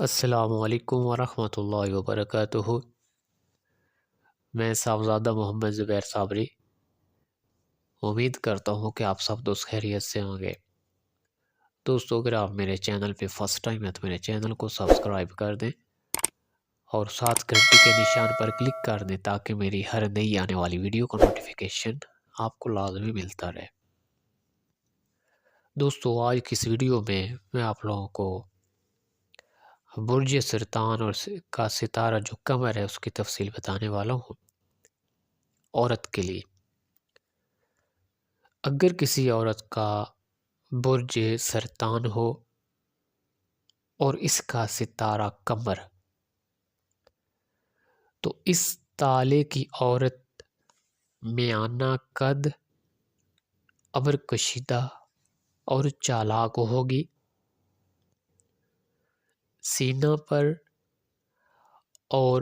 السلام علیکم ورحمۃ اللہ وبرکاتہ۔ میں صاحبزادہ محمد زبیر صابری امید کرتا ہوں کہ آپ سب دوست خیریت سے ہوں گے۔ دوستو، اگر آپ میرے چینل پہ فرسٹ ٹائم ہے تو میرے چینل کو سبسکرائب کر دیں اور ساتھ گھنٹی کے نشان پر کلک کر دیں تاکہ میری ہر نئی آنے والی ویڈیو کا نوٹیفیکیشن آپ کو لازمی ملتا رہے۔ دوستو، آج کی اس ویڈیو میں آپ لوگوں کو برج سرطان اور کا ستارہ جو قمر ہے اس کی تفصیل بتانے والا ہوں۔ عورت کے لیے اگر کسی عورت کا برج سرطان ہو اور اس کا ستارہ قمر، تو اس تالے کی عورت میانہ قد، ابر کشیدہ اور چالاک ہوگی۔ سینہ پر اور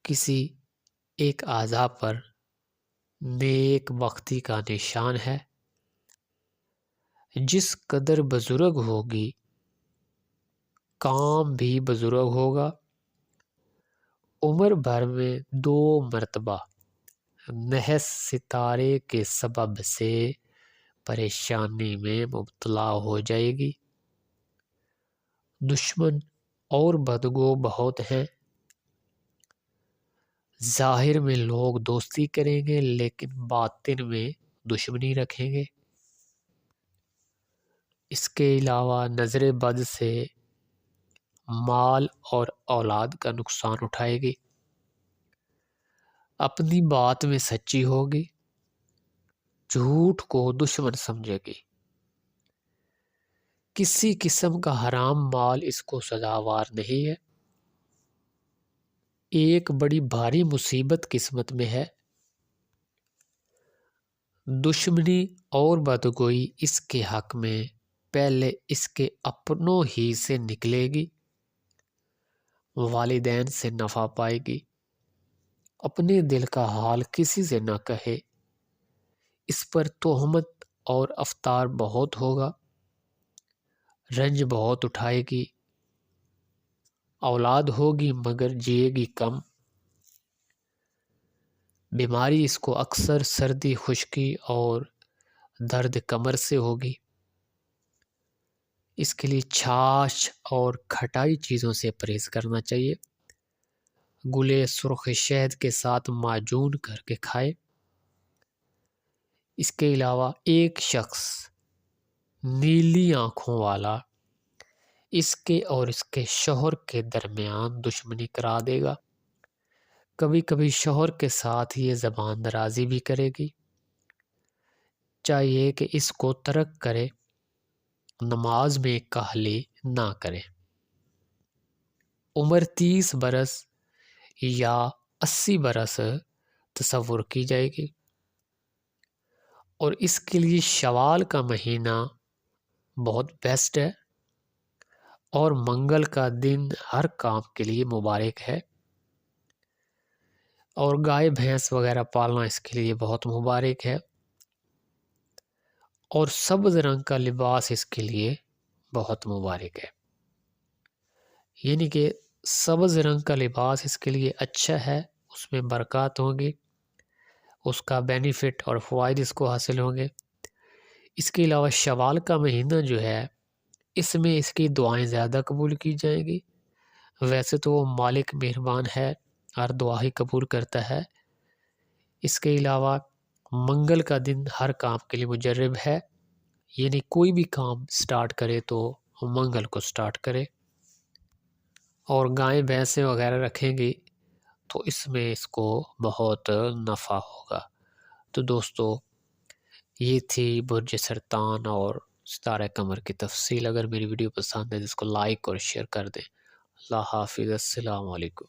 کسی ایک اعضاء پر نیک بختی کا نشان ہے۔ جس قدر بزرگ ہوگی کام بھی بزرگ ہوگا۔ عمر بھر میں 2 مرتبہ نحس ستارے کے سبب سے پریشانی میں مبتلا ہو جائے گی۔ دشمن اور بدگو بہت ہیں۔ ظاہر میں لوگ دوستی کریں گے لیکن باطن میں دشمنی رکھیں گے۔ اس کے علاوہ نظر بد سے مال اور اولاد کا نقصان اٹھائے گی۔ اپنی بات میں سچی ہوگی، جھوٹ کو دشمن سمجھے گی۔ کسی قسم کا حرام مال اس کو سزاوار نہیں ہے۔ ایک بڑی بھاری مصیبت قسمت میں ہے۔ دشمنی اور بدگوئی اس کے حق میں پہلے اس کے اپنوں ہی سے نکلے گی۔ والدین سے نفع پائے گی۔ اپنے دل کا حال کسی سے نہ کہے۔ اس پر تہمت اور افطار بہت ہوگا۔ رنج بہت اٹھائے گی۔ اولاد ہوگی مگر جیے گی کم۔ بیماری اس کو اکثر سردی، خشکی اور درد کمر سے ہوگی۔ اس کے لیے چھاچھ اور کھٹائی چیزوں سے پرہیز کرنا چاہیے۔ گلے سرخ شہد کے ساتھ معجون کر کے کھائے۔ اس کے علاوہ ایک شخص نیلی آنکھوں والا اس کے اور اس کے شوہر کے درمیان دشمنی کرا دے گا۔ کبھی کبھی شوہر کے ساتھ یہ زبان درازی بھی کرے گی۔ چاہیے کہ اس کو ترک کرے، نماز میں کاہلی نہ کرے۔ عمر 30 برس یا 80 برس تصور کی جائے گی، اور اس کے لیے شوال کا مہینہ بہت بیسٹ ہے، اور منگل کا دن ہر کام کے لیے مبارک ہے، اور گائے بھینس وغیرہ پالنا اس کے لیے بہت مبارک ہے، اور سبز رنگ کا لباس اس کے لیے بہت مبارک ہے۔ یعنی کہ سبز رنگ کا لباس اس کے لیے اچھا ہے، اس میں برکات ہوں گی، اس کا بینیفٹ اور فوائد اس کو حاصل ہوں گے۔ اس کے علاوہ شوال کا مہینہ جو ہے اس میں اس کی دعائیں زیادہ قبول کی جائیں گی۔ ویسے تو وہ مالک مہربان ہے، ہر دعا ہی قبول کرتا ہے۔ اس کے علاوہ منگل کا دن ہر کام کے لیے مجرب ہے، یعنی کوئی بھی کام سٹارٹ کرے تو منگل کو سٹارٹ کرے۔ اور گائیں بھینسیں وغیرہ رکھیں گی تو اس میں اس کو بہت نفع ہوگا۔ تو دوستو، یہ تھی برج سرطان اور ستارہ قمر کی تفصیل۔ اگر میری ویڈیو پسند ہے تو اس کو لائک اور شیئر کر دیں۔ اللہ حافظ، السلام علیکم۔